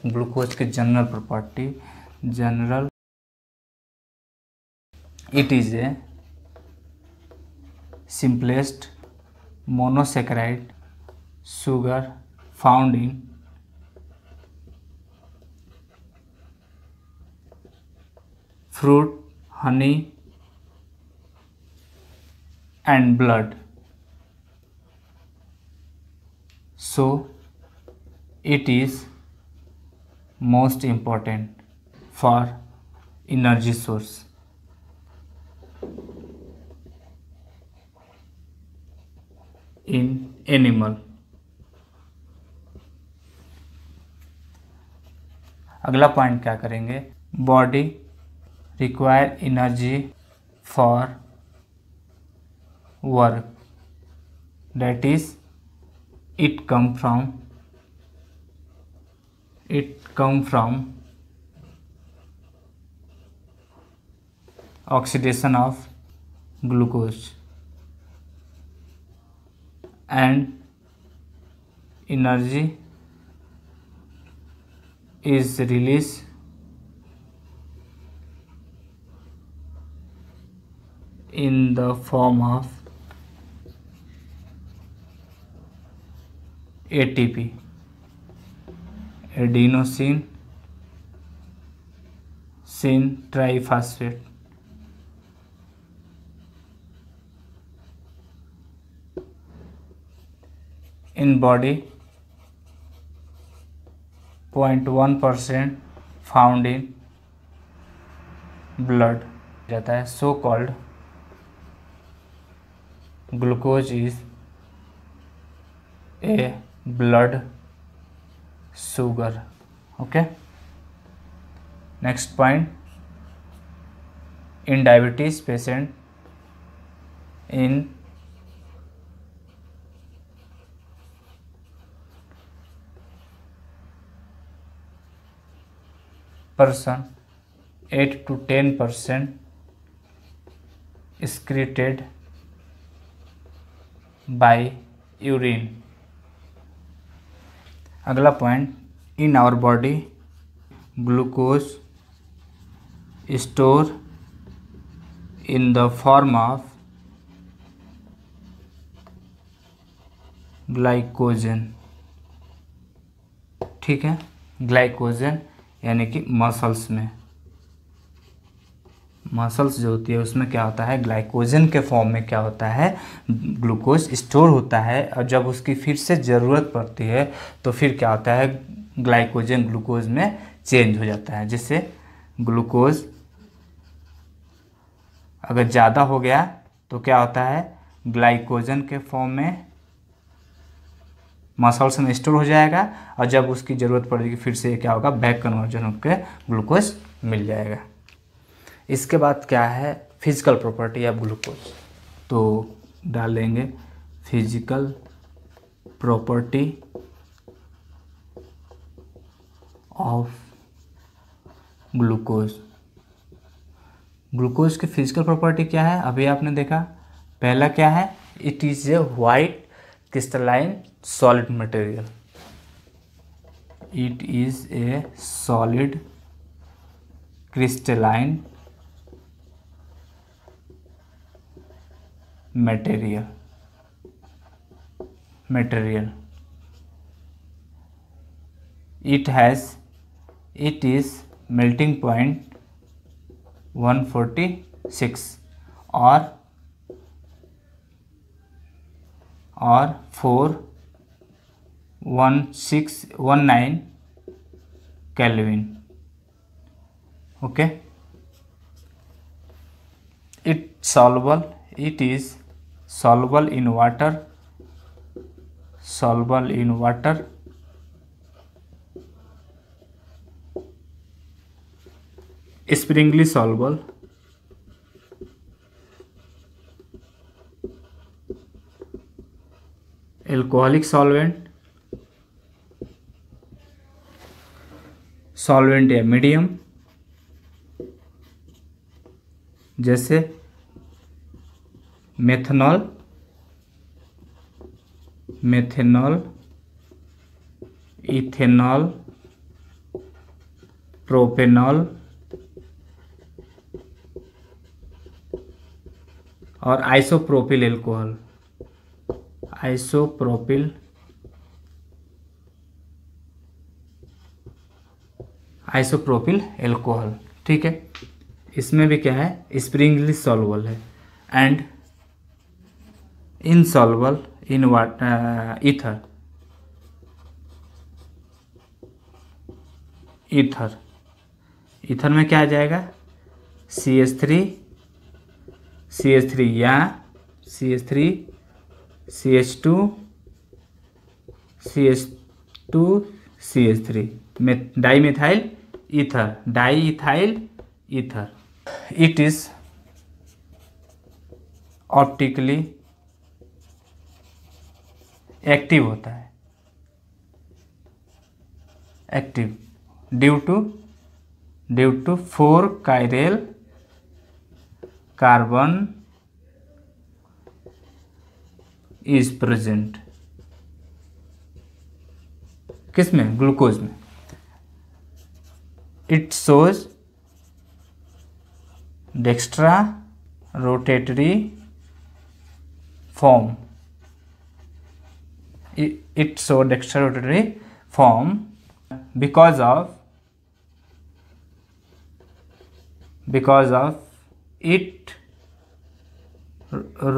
Glucose की general property, general, it is a simplest monosaccharide sugar found in fruit, honey and blood. So it is most important for energy source. In animal. अगला point क्या करेंगे, body require energy for work, that is it come from oxidation of glucose and energy is released in the form of ATP, adenosine triphosphate. In body 0.1% found in blood जाता है, so called glucose is a blood sugar. Okay, next point, in diabetes patient, in person 8 to 10% excreted by urine. अगला point, in our body glucose store in the form of glycogen. ठीक है, glycogen यानी कि muscles में, muscles जो होती है उसमें क्या होता है, ग्लाइकोजन के फॉर्म में क्या होता है, ग्लूकोज स्टोर होता है. और जब उसकी फिर से ज़रूरत पड़ती है तो फिर क्या होता है, ग्लाइकोजन ग्लूकोज में चेंज हो जाता है, जिससे ग्लूकोज अगर ज़्यादा हो गया तो क्या होता है, ग्लाइकोजन के फॉर्म में मसल्स में स्टोर हो जाएगा, और जब उसकी ज़रूरत पड़ेगी फिर से क्या होगा, बैक कन्वर्जन होकर ग्लूकोज मिल जाएगा. इसके बाद क्या है, फिजिकल प्रॉपर्टी ऑफ ग्लूकोज. तो डालेंगे physical property of glucose. Glucose की फिजिकल प्रॉपर्टी क्या है, अभी आपने देखा. पहला क्या है, it is a white crystalline solid material. It is a solid crystalline material. It is melting point 146 or 41619 Kelvin. Okay, it is soluble in water, sparingly soluble, alcoholic solvent या medium, जैसे मेथनॉल, इथेनॉल, प्रोपेनॉल और isopropyl alcohol, isopropyl alcohol, ठीक है। इसमें भी क्या है, Sprüngli soluble है and insoluble in ether, ether में क्या आ जाएगा, CH3 या CH3 CH2 CH3 में dimethyl ether, it is optically active होता है, active due to 4 chiral carbon is present, किसमें, ग्लूकोज में। It shows dextro rotatory form, it show dextrorotatory form because of it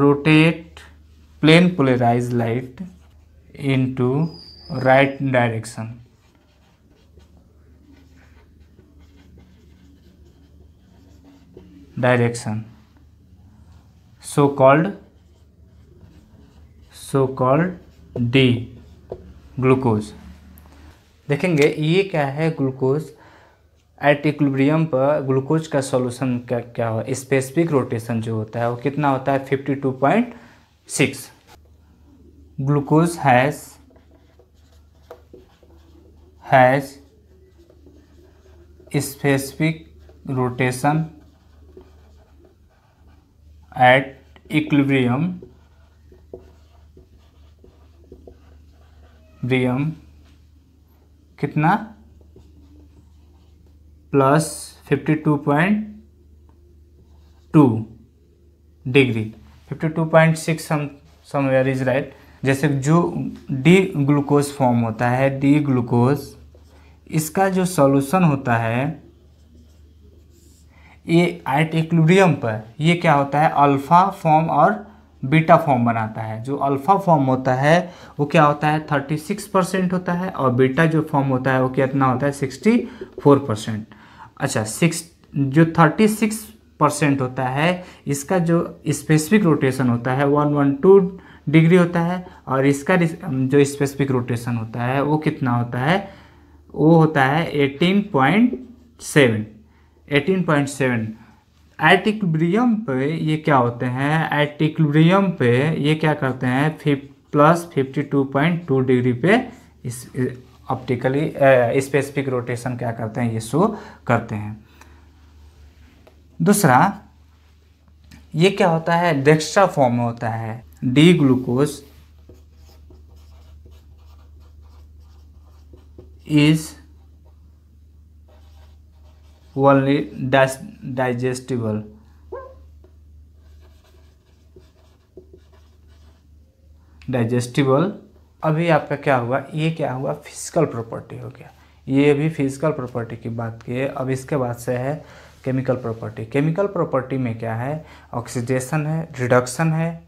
rotate plane polarized light into right direction so called D glucose. देखेंगे ये क्या है, glucose at equilibrium पर glucose का solution क्या हो, स्पेसिफिक रोटेशन जो होता है वो कितना होता है, 52.6। Glucose has specific rotation at equilibrium कितना, plus 52.2 degree, 52.6 somewhere is right. जैसे जो डी ग्लूकोज फॉर्म होता है, डी ग्लूकोज, इसका जो सॉल्यूशन होता है ये एट इक्विलिब्रियम पर ये क्या होता है, अल्फा फॉर्म और बीटा फॉर्म बनाता है। जो अल्फा फॉर्म होता है वो क्या होता है, 36% होता है और बीटा जो फॉर्म होता है वो कितना होता है, 64%। अच्छा, जो 36% होता है इसका जो स्पेसिफिक रोटेशन होता है 112 डिग्री होता है और इसका जो स्पेसिफिक रोटेशन होता है वो कितना होता है, वो होता है 18.7। एट इक्विलिब्रियम पे ये क्या होते हैं, एट इक्विलिब्रियम पे ये क्या करते हैं, प्लस 52.2 डिग्री पे इस ऑप्टिकली स्पेसिफिक रोटेशन क्या करते हैं, ये शो करते हैं। दूसरा ये क्या होता है, डेक्स्ट्रा फॉर्म में होता है, D glucose is only digestible अभी आपका क्या हुआ, ये क्या हुआ, फिजिकल प्रॉपर्टी हो गया। ये अभी फिजिकल प्रॉपर्टी की बात की है। अब इसके बाद से है केमिकल प्रॉपर्टी। केमिकल प्रॉपर्टी में क्या है, ऑक्सीडेशन है, रिडक्शन है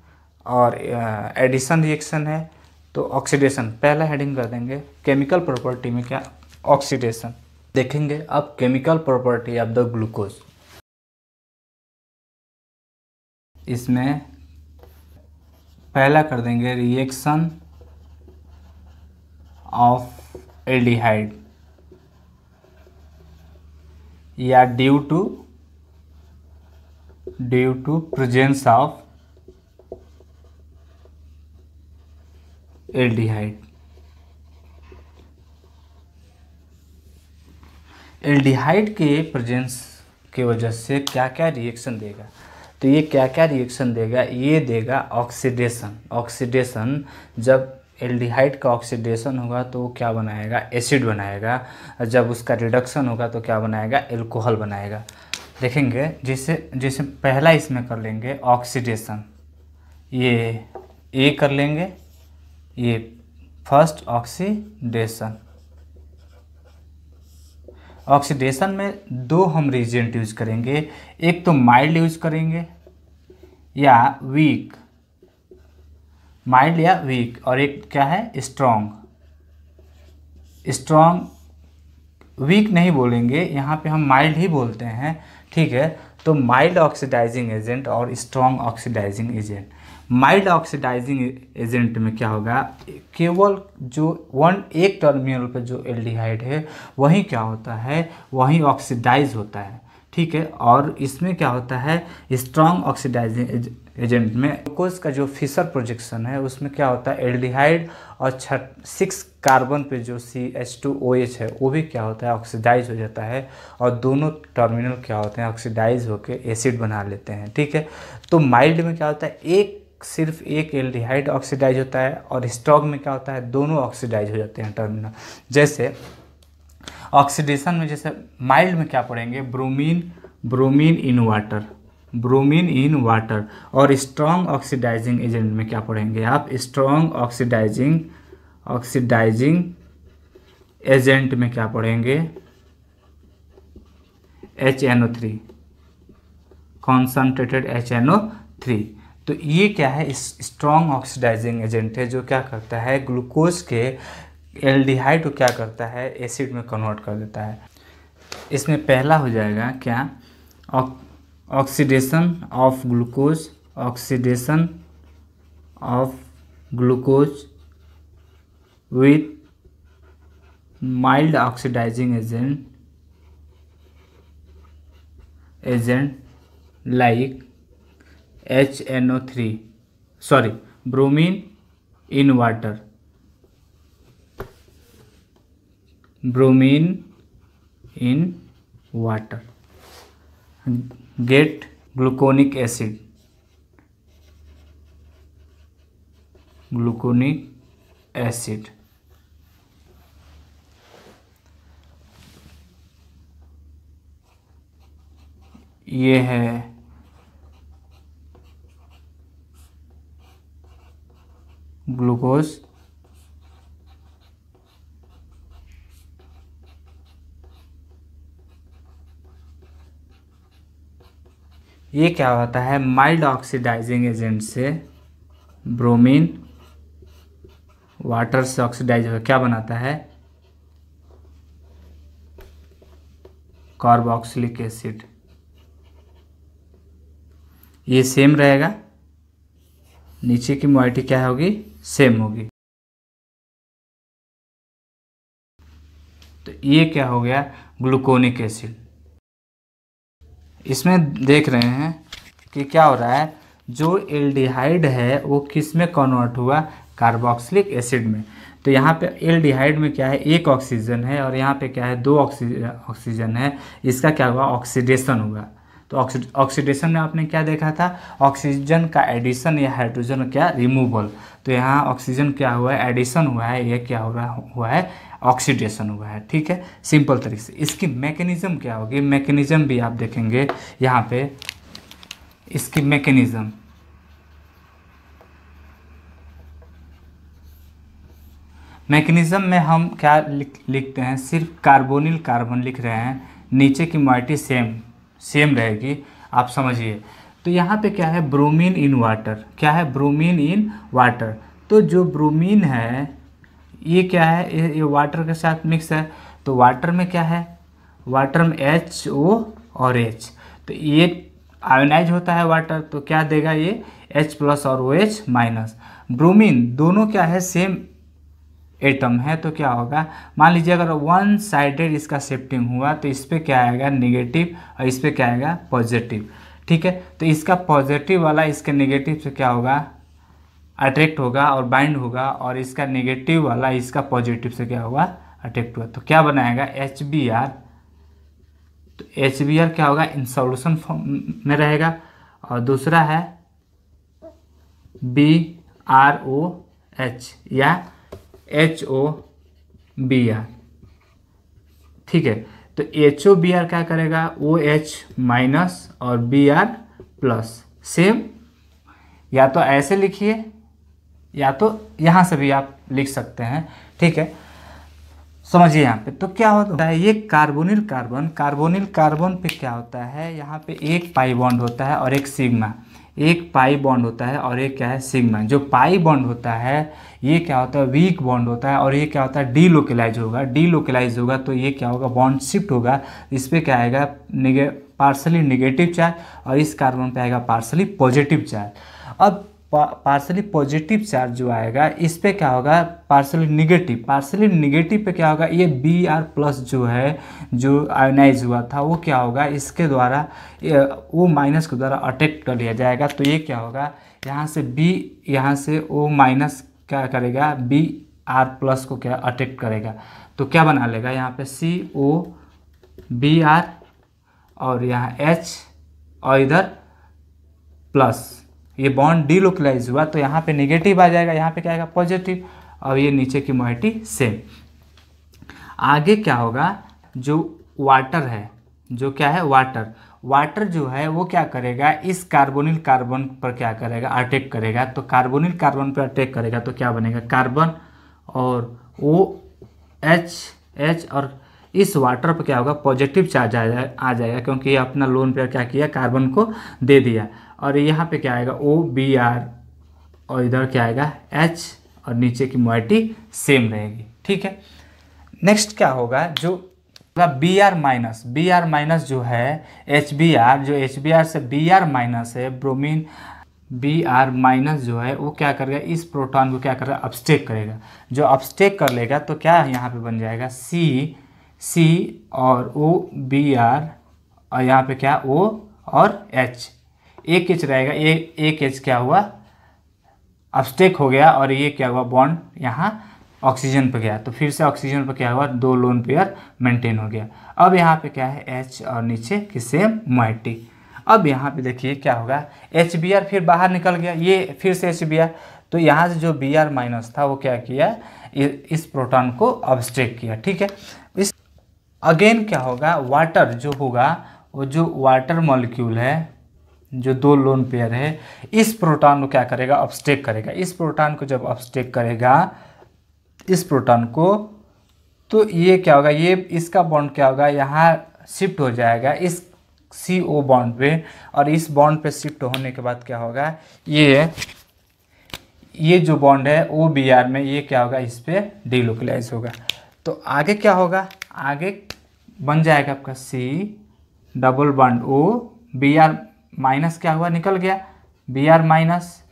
और एडिशन रिएक्शन है। तो ऑक्सीडेशन पहला हेडिंग कर देंगे। केमिकल प्रॉपर्टी में क्या, ऑक्सीडेशन देखेंगे। अब chemical property of the glucose, इसमें पहला कर देंगे रिएक्शन ऑफ एल्डिहाइड या due to presence of aldehyde. Aldehyde के प्रेजेंस की वजह से क्या क्या रिएक्शन देगा, तो ये क्या क्या रिएक्शन देगा, ये देगा ऑक्सीडेशन। ऑक्सीडेशन जब एल्डिहाइड का ऑक्सीडेशन होगा तो वो क्या बनाएगा, एसिड बनाएगा। जब उसका रिडक्शन होगा तो क्या बनाएगा, एल्कोहल बनाएगा। देखेंगे जैसे जैसे पहला इसमें कर लेंगे ऑक्सीडेशन, ये ए कर लेंगे, ये फर्स्ट ऑक्सीडेशन। ऑक्सीडेशन में दो हम रिएजेंट यूज करेंगे, एक तो माइल्ड यूज करेंगे या वीक, माइल्ड या वीक, और एक क्या है, स्ट्रॉन्ग। स्ट्रॉन्ग वीक नहीं बोलेंगे, यहाँ पे हम माइल्ड ही बोलते हैं, ठीक है। तो माइल्ड ऑक्सीडाइजिंग एजेंट और strong oxidising agent. Mild oxidising agent में क्या होगा, केवल जो एक टर्मिनल पर जो एल्डिहाइड है वही क्या होता है, वही ऑक्सीडाइज होता है, ठीक है। और इसमें क्या होता है, स्ट्रॉन्ग ऑक्सीडाइजिंग एजेंट में ग्लूकोज का जो फिशर प्रोजेक्शन है उसमें क्या होता है, एल्डिहाइड और 6 कार्बन पे जो CH2OH है वो भी क्या होता है, ऑक्सीडाइज हो जाता है, और दोनों टर्मिनल क्या होते हैं, ऑक्सीडाइज होकर एसिड बना लेते हैं, ठीक है। तो माइल्ड में क्या होता है, सिर्फ एक एल्डिहाइड ऑक्सीडाइज होता है, और स्ट्रॉन्ग में क्या होता है, दोनों ऑक्सीडाइज हो जाते हैं टर्मिनल। जैसे ऑक्सीडेशन में जैसे माइल्ड में क्या पढ़ेंगे, bromine in water, bromine in water. और स्ट्रॉन्ग ऑक्सीडाइजिंग एजेंट में क्या पढ़ेंगे आप, स्ट्रॉन्ग ऑक्सीडाइजिंग एजेंट में क्या पढ़ेंगे, HNO3, कॉन्सनट्रेटेड HNO3। तो ये क्या है, स्ट्रॉन्ग ऑक्सीडाइजिंग एजेंट है जो क्या करता है, ग्लूकोज के एल्डिहाइड को क्या करता है, एसिड में कन्वर्ट कर देता है। इसमें पहला हो जाएगा क्या, oxidation of glucose, oxidation of glucose with mild oxidising agent like HNO3, sorry, bromine in water, bromine in water, get gluconic acid, gluconic acid. ये है ग्लूकोज, ये क्या होता है, माइल्ड ऑक्सीडाइजिंग एजेंट से ब्रोमीन वाटर से ऑक्सीडाइज होकर क्या बनाता है, कार्बोक्सिलिक एसिड। ये सेम रहेगा, नीचे की मोइटी क्या होगी, सेम होगी। तो ये क्या हो गया, ग्लूकोनिक एसिड। इसमें देख रहे हैं कि क्या हो रहा है, जो एल्डिहाइड है वो किस में कन्वर्ट हुआ, कार्बोक्सिलिक एसिड में। तो यहाँ पे एल्डिहाइड में क्या है, एक ऑक्सीजन है, और यहाँ पे क्या है, 2 ऑक्सीजन है। इसका क्या हुआ, ऑक्सीडेशन हुआ। तो ऑक्सीडेशन में आपने क्या देखा था, ऑक्सीजन का एडिशन या हाइड्रोजन क्या, रिमूवल। तो यहाँ ऑक्सीजन क्या हुआ है, एडिशन हुआ है, ये क्या हुआ है, ऑक्सीडेशन हुआ है, ठीक है, सिंपल तरीके से। इसकी मैकेनिज्म क्या होगी, मैकेनिज्म भी आप देखेंगे यहाँ पे, इसकी मैकेनिज्म में हम क्या लिखते हैं, सिर्फ कार्बोनिल कार्बन लिख रहे हैं, नीचे की मोइटी सेम रहेगी, आप समझिए। तो यहाँ पे क्या है, ब्रोमीन इन वाटर, क्या है, ब्रोमीन इन वाटर। तो जो ब्रोमीन है ये क्या है, ये वाटर के साथ मिक्स है। तो वाटर में क्या है, वाटर में HO और H, तो ये आयोनाइज होता है वाटर, तो क्या देगा ये, H+ और OH-। ब्रोमीन दोनों क्या है, सेम एटम है, तो क्या होगा, मान लीजिए अगर वन साइडेड इसका शिफ्टिंग हुआ तो इस पर क्या आएगा, नेगेटिव, और इस पर क्या आएगा, पॉजिटिव, ठीक है। तो इसका पॉजिटिव वाला इसके नेगेटिव से क्या होगा, अट्रैक्ट होगा और बाइंड होगा, और इसका नेगेटिव वाला इसका पॉजिटिव से क्या होगा, अट्रैक्ट हुआ। तो क्या बनाएगा, HBr। तो HBr क्या होगा, इन सॉल्यूशन फॉर्म में रहेगा। और दूसरा है BrO H या HOBr, ठीक है। तो HOBr क्या करेगा, OH माइनस और Br प्लस, सेम या तो ऐसे लिखिए या तो यहाँ से भी आप लिख सकते हैं, ठीक है। समझिए यहाँ पे तो क्या होता है, ये कार्बोनिल कार्बन, कार्बोनिल कार्बन पे क्या होता है, यहाँ पे एक पाई बॉन्ड होता है और एक सिग्मा, एक पाई बॉन्ड होता है और एक क्या है सिग्मा। जो पाई बॉन्ड होता है ये क्या होता है, वीक बॉन्ड होता है और ये क्या होता है डीलोकलाइज होगा, डीलोकलाइज होगा तो ये क्या होगा, बॉन्ड शिफ्ट होगा, इस पर क्या आएगा पार्सली निगेटिव चार्ज और इस कार्बन पे आएगा पार्सली पॉजिटिव चार्ज। अब पार्सली पॉजिटिव चार्ज जो आएगा इस पे क्या होगा, पार्सली निगेटिव पे क्या होगा, ये Br प्लस जो है जो आयोनाइज हुआ था वो क्या होगा, इसके द्वारा O माइनस के द्वारा अटैक कर लिया जाएगा। तो ये क्या होगा, यहाँ से B, यहाँ से O माइनस क्या करेगा, Br प्लस को क्या अटैक करेगा, तो क्या बना लेगा यहाँ पे COBr और यहाँ H और इधर प्लस, ये बॉन्ड डीलोकलाइज हुआ तो यहाँ पे नेगेटिव आ जाएगा, यहाँ पे क्या आएगा पॉजिटिव, और ये नीचे की मोइटी सेम। आगे क्या होगा, जो वाटर है, जो क्या है वाटर जो है वो क्या करेगा, इस कार्बोनिल कार्बन पर क्या करेगा, अटैक करेगा। तो कार्बोनिल कार्बन पर अटैक करेगा तो क्या बनेगा, कार्बन और OH और इस वाटर पर क्या होगा, पॉजिटिव चार्ज आ जाएगा क्योंकि ये अपना लोन पेयर क्या किया, कार्बन को दे दिया। और यहाँ पे क्या आएगा OBr और इधर क्या आएगा H और नीचे की मोइटी सेम रहेगी, ठीक है। नेक्स्ट क्या होगा, जो Br माइनस जो है HBr, जो HBr से Br माइनस है ब्रोमीन, Br माइनस जो है वो क्या करेगा, इस प्रोटॉन को क्या करेगा, अपस्टेक करेगा। जो अपस्टेक कर लेगा तो क्या यहाँ पे बन जाएगा C और OBr और यहाँ पे क्या O और H, एक H रहेगा, एक H क्या हुआ, अपस्टेक हो गया और ये क्या हुआ, बॉन्ड यहाँ ऑक्सीजन पे गया तो फिर से ऑक्सीजन पे क्या हुआ, दो लोन पेयर मेंटेन हो गया। अब यहाँ पे क्या है H और नीचे की सेम मोइटी। अब यहाँ पे देखिए क्या होगा, HBr फिर बाहर निकल गया, ये फिर से HBr, तो यहाँ से जो Br माइनस था वो क्या किया, इस प्रोटॉन को अपस्टेक किया, ठीक है। इस अगेन क्या होगा, वाटर जो होगा वो जो वाटर मॉलिक्यूल है, जो दो लोन पेयर है, इस प्रोटॉन को क्या करेगा, अपस्टेक करेगा। इस प्रोटॉन को जब अपस्टेक करेगा इस प्रोटॉन को, तो ये क्या होगा, ये इसका बॉन्ड क्या होगा, यहाँ शिफ्ट हो जाएगा इस CO बॉन्ड पे, और इस बॉन्ड पे शिफ्ट होने के बाद क्या होगा, ये जो बॉन्ड है OBr में ये क्या होगा, इस पे डीलोकलाइज होगा। तो आगे क्या होगा, आगे बन जाएगा आपका C double bond O, Br minus क्या हुआ, निकल गया, Br माइनस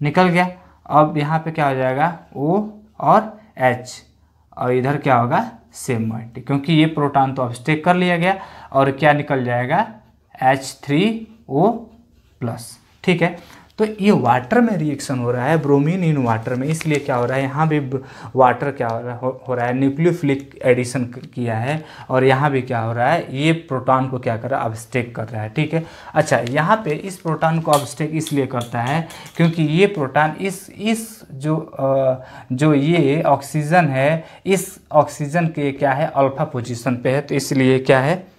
निकल गया। अब यहाँ पे क्या हो जाएगा, O और H और इधर क्या होगा, सेम मोइटी, क्योंकि ये प्रोटॉन तो अपस्टेक कर लिया गया और क्या निकल जाएगा H3O प्लस, ठीक है। तो ये वाटर में रिएक्शन हो रहा है, ब्रोमीन इन वाटर में, इसलिए क्या हो रहा है, यहाँ भी वाटर क्या हो रहा है, न्यूक्लियोफिलिक एडिशन किया है और यहाँ भी क्या हो रहा है, ये प्रोटॉन को क्या कर रहा है, अपस्टेक कर रहा है, ठीक है। अच्छा, यहाँ पे इस प्रोटॉन को अपस्टेक इसलिए करता है क्योंकि ये प्रोटॉन इस जो ये ऑक्सीजन है, इस ऑक्सीजन के क्या है, अल्फा पोजीशन पे है, तो इसलिए क्या है,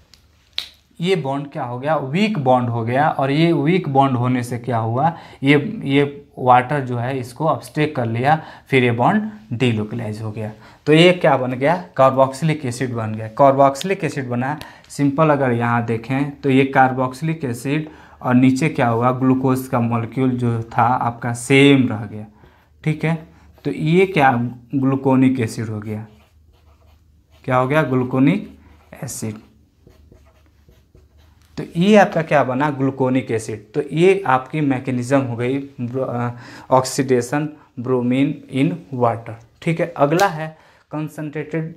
ये बॉन्ड क्या हो गया, वीक बॉन्ड हो गया। और ये वीक बॉन्ड होने से क्या हुआ, ये वाटर जो है इसको अपस्टेक कर लिया, फिर ये बॉन्ड डीलोकलाइज हो गया। तो ये क्या बन गया, कार्बोक्सिलिक एसिड बन गया। कार्बोक्सिलिक एसिड बना, सिंपल अगर यहाँ देखें तो ये कार्बोक्सिलिक एसिड और नीचे क्या हुआ, ग्लूकोज का मॉलिक्यूल जो था आपका सेम रह गया, ठीक है। तो ये क्या, ग्लूकोनिक एसिड हो गया, क्या हो गया, ग्लूकोनिक एसिड। तो ये आपका क्या बना, ग्लूकोनिक एसिड। तो ये आपकी मैकेनिज्म हो गई ऑक्सीडेशन ब्रोमीन इन वाटर, ठीक है। अगला है concentrated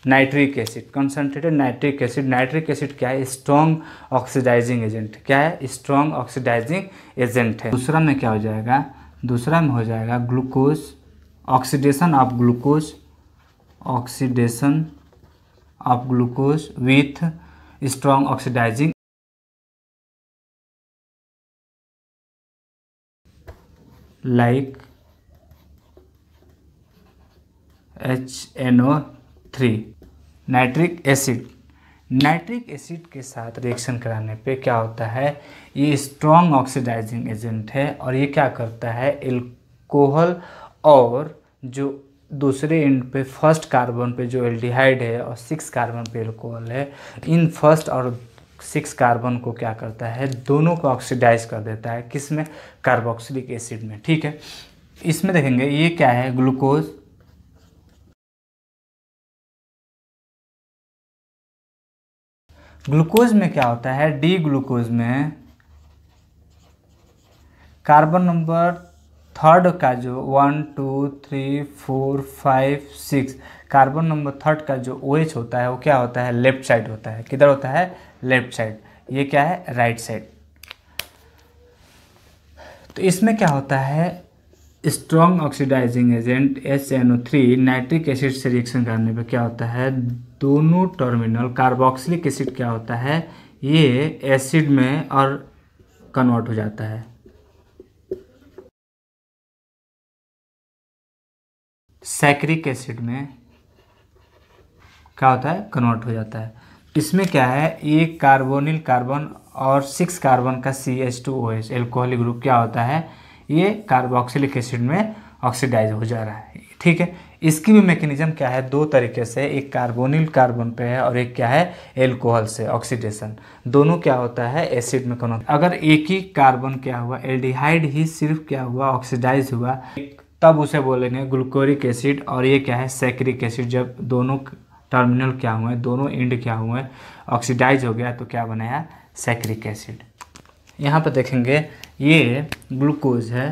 nitric acid. Concentrated nitric acid, nitric acid क्या है, स्ट्रॉन्ग ऑक्सीडाइजिंग एजेंट, क्या है, स्ट्रॉन्ग ऑक्सीडाइजिंग एजेंट है। दूसरा में क्या हो जाएगा, दूसरा में हो जाएगा glucose, oxidation of glucose, oxidation of glucose with strong oxidising like HNO3 nitric acid. Nitric acid के साथ रिएक्शन कराने पे क्या होता है, ये स्ट्रॉन्ग ऑक्सीडाइजिंग एजेंट है और ये क्या करता है, एल्कोहल और जो दूसरे एंड पे फर्स्ट कार्बन पे जो एल्डिहाइड है और 6 कार्बन पे एल्कोहल है, इन फर्स्ट और 6 कार्बन को क्या करता है, दोनों को ऑक्सीडाइज कर देता है, किस में, कार्बोक्सिलिक एसिड में। ठीक है, इसमें देखेंगे ये क्या है, ग्लूकोज, ग्लूकोज में क्या होता है, डी ग्लूकोज में कार्बन नंबर थर्ड का जो 1 2 3 4 5 6 कार्बन नंबर थर्ड का जो OH होता है वो क्या होता है, लेफ्ट साइड होता है। किधर होता है, लेफ्ट साइड। ये क्या है, राइट साइड। तो इसमें क्या होता है, strong oxidising agent HNO3 nitric acid से रिएक्शन करने पे क्या होता है, दोनों टर्मिनल कार्बोक्सिलिक एसिड क्या होता है, ये एसिड में और कन्वर्ट हो जाता है। सैक्रिक एसिड में क्या होता है, कन्वर्ट हो जाता है। इसमें क्या है, ये कार्बोनिल कार्बन और 6 कार्बन का CH2OH एल्कोहलिक ग्रुप क्या होता है, ये कार्बोक्सिलिक एसिड में ऑक्सीडाइज हो जा रहा है। ठीक है, इसकी भी मैकेनिज्म क्या है, दो तरीके से, एक कार्बोनिल कार्बन पे है और एक क्या है, एल्कोहल से ऑक्सीडेशन। दोनों क्या होता है, एसिड में कन्वर्ट। अगर एक ही कार्बन क्या हुआ, एल्डिहाइड ही सिर्फ क्या हुआ, ऑक्सीडाइज हुआ, तब उसे बोलेंगे ग्लूकोरिक एसिड। और ये क्या है, सैक्रिक एसिड। जब दोनों टर्मिनल क्या हुए, दोनों एंड क्या हुए, ऑक्सीडाइज हो गया तो क्या बनाया, सैक्रिक एसिड। यहाँ पर देखेंगे ये ग्लूकोज है।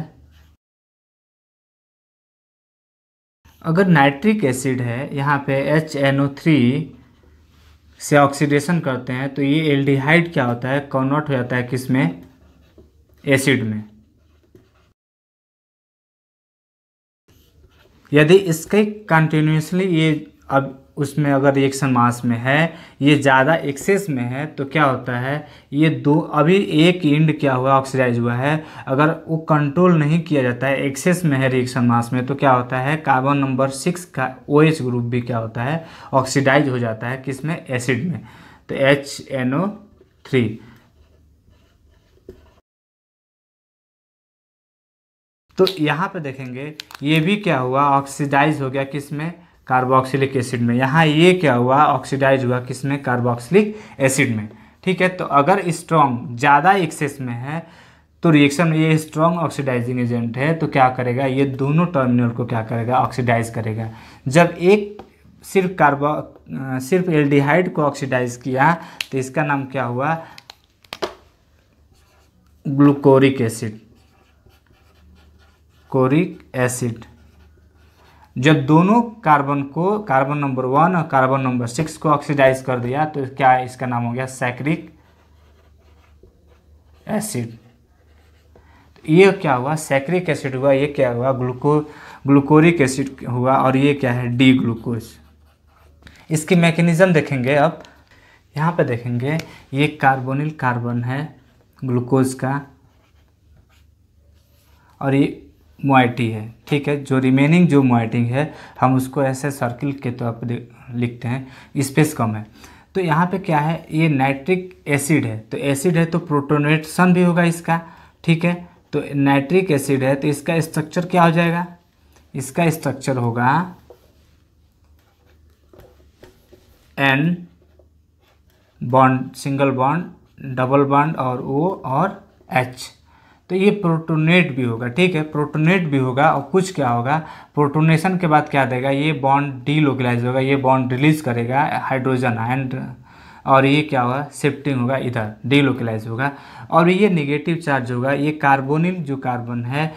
अगर नाइट्रिक एसिड है, यहाँ पे HNO3 से ऑक्सीडेशन करते हैं तो ये एल्डिहाइड क्या होता है, कन्वर्ट हो जाता है किस में, एसिड में। यदि इसके कंटिन्यूसली ये अब उसमें अगर रिएक्शन मास में है, ये ज़्यादा एक्सेस में है तो क्या होता है, ये दो, अभी एक एंड क्या हुआ, ऑक्सीडाइज हुआ है, अगर वो कंट्रोल नहीं किया जाता है, एक्सेस में है रिएक्शन मास में, तो क्या होता है, कार्बन नंबर 6 का OH ग्रुप भी क्या होता है, ऑक्सीडाइज हो जाता है किस में, एसिड में। तो HNO3। तो यहाँ पे देखेंगे ये भी क्या हुआ, ऑक्सीडाइज हो गया किस में, कार्बोक्सिलिक एसिड में। यहाँ ये क्या हुआ, ऑक्सीडाइज हुआ किस में, कार्बोक्सिलिक एसिड में। ठीक है, तो अगर स्ट्रॉन्ग ज़्यादा एक्सेस में है तो रिएक्शन में ये स्ट्रॉन्ग ऑक्सीडाइजिंग एजेंट है तो क्या करेगा, ये दोनों टर्मिनल को क्या करेगा, ऑक्सीडाइज करेगा। जब एक सिर्फ एल्डिहाइड को ऑक्सीडाइज किया तो इसका नाम क्या हुआ, ग्लूकोरिक एसिड, कोरिक एसिड। जब दोनों कार्बन को, कार्बन नंबर 1 और कार्बन नंबर 6 को ऑक्सीडाइज कर दिया तो क्या है, इसका नाम हो गया सैक्रिक एसिड। तो ये क्या हुआ, सैक्रिक एसिड हुआ, ये क्या हुआ, ग्लूकोरिक एसिड हुआ, और ये क्या है, डी ग्लूकोज। इसकी मैकेनिज्म देखेंगे। अब यहाँ पे देखेंगे ये कार्बोनिल कार्बन है ग्लूकोज का और ये मोइटी है। ठीक है, जो रिमेनिंग जो मोइटी है हम उसको ऐसे सर्किल के तौर पर लिखते हैं, स्पेस कम है। तो यहाँ पे क्या है, ये नाइट्रिक एसिड है, तो एसिड है तो प्रोटोनेशन भी होगा इसका। ठीक है, तो नाइट्रिक एसिड है तो इसका स्ट्रक्चर क्या हो जाएगा, इसका स्ट्रक्चर होगा N bond, single bond, double bond और O और H। तो ये प्रोटोनेट भी होगा। ठीक है, प्रोटोनेट भी होगा और कुछ क्या होगा, प्रोटोनेशन के बाद क्या देगा, ये बॉन्ड डीलोकलाइज होगा, ये बॉन्ड रिलीज करेगा हाइड्रोजन आयन, और ये क्या होगा, शिफ्टिंग होगा, इधर डीलोकलाइज होगा। और ये नेगेटिव चार्ज होगा, ये कार्बोनिल जो कार्बन है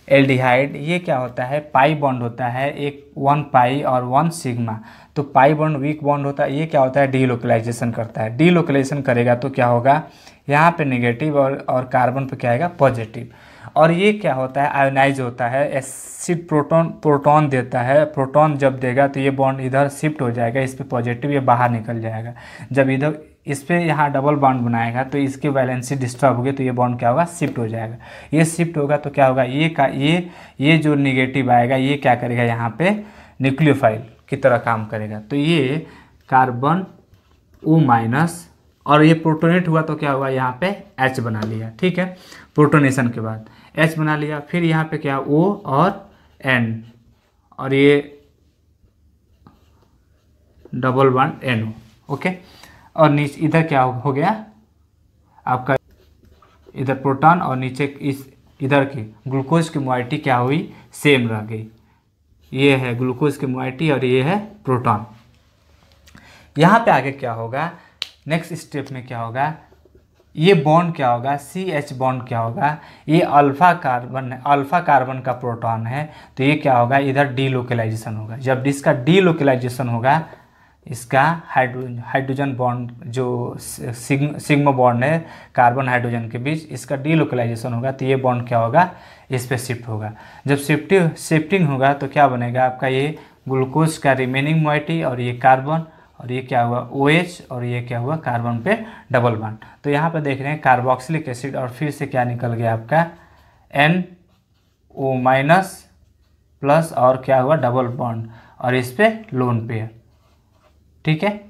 एल्डिहाइड, ये क्या होता है, पाई बॉन्ड होता है, एक 1 पाई और 1 सिग्मा। तो पाई बॉन्ड वीक बॉन्ड होता है, ये क्या होता है, डीलोकलाइजेशन करता है। डीलोकलाइजेशन करेगा तो क्या होगा, यहाँ पे नेगेटिव और कार्बन पे क्या आएगा, पॉजिटिव। और ये क्या होता है, आयोनाइज होता है, एसिड प्रोटॉन देता है, प्रोटॉन जब देगा तो ये बॉन्ड इधर शिफ्ट हो जाएगा, इस पे पॉजिटिव, ये बाहर निकल जाएगा। जब इधर इस पे यहाँ डबल बॉन्ड बनाएगा तो इसकी वैलेंसी डिस्टर्ब होगी तो ये बॉन्ड क्या होगा, शिफ्ट हो जाएगा। ये शिफ्ट होगा तो क्या होगा, ये जो नेगेटिव आएगा ये क्या करेगा, यहाँ पे न्यूक्लियोफाइल की तरह काम करेगा। तो ये कार्बन O- और ये प्रोटोनेट हुआ तो क्या हुआ, यहाँ पे H बना लिया, ठीक है। प्रोटोनेशन के बाद H बना लिया, फिर यहाँ पे क्या O और N, और ये डबल बॉन्ड NO, ओके। और नीचे इधर क्या हो गया आपका, इधर प्रोटॉन और नीचे इस इधर की ग्लूकोज की मोइटी क्या हुई, सेम रह गई। ये है ग्लूकोज की मोइटी और ये है प्रोटॉन। यहाँ पे आगे क्या होगा, नेक्स्ट स्टेप में क्या होगा, ये बॉन्ड क्या होगा, CH बॉन्ड क्या होगा, ये अल्फा कार्बन का प्रोटॉन है, तो ये क्या होगा, इधर डीलोकलाइजेशन होगा। जब इसका डीलोकलाइजेशन होगा, इसका हाइड्रोजन बॉन्ड जो सिग्मा बॉन्ड है कार्बन हाइड्रोजन के बीच, इसका डीलोकलाइजेशन होगा, तो ये बॉन्ड क्या होगा, इस पे शिफ्ट होगा। जब शिफ्टिंग होगा तो क्या बनेगा आपका, ये ग्लूकोज का रिमेनिंग मोइटी और ये कार्बन, और ये क्या हुआ OH, और ये क्या हुआ कार्बन पे डबल बॉन्ड। तो यहाँ पे देख रहे हैं कार्बोक्सिलिक एसिड, और फिर से क्या निकल गया आपका NO- प्लस, और क्या हुआ डबल बॉन्ड, और इस पे लोन पेयर, ठीक है।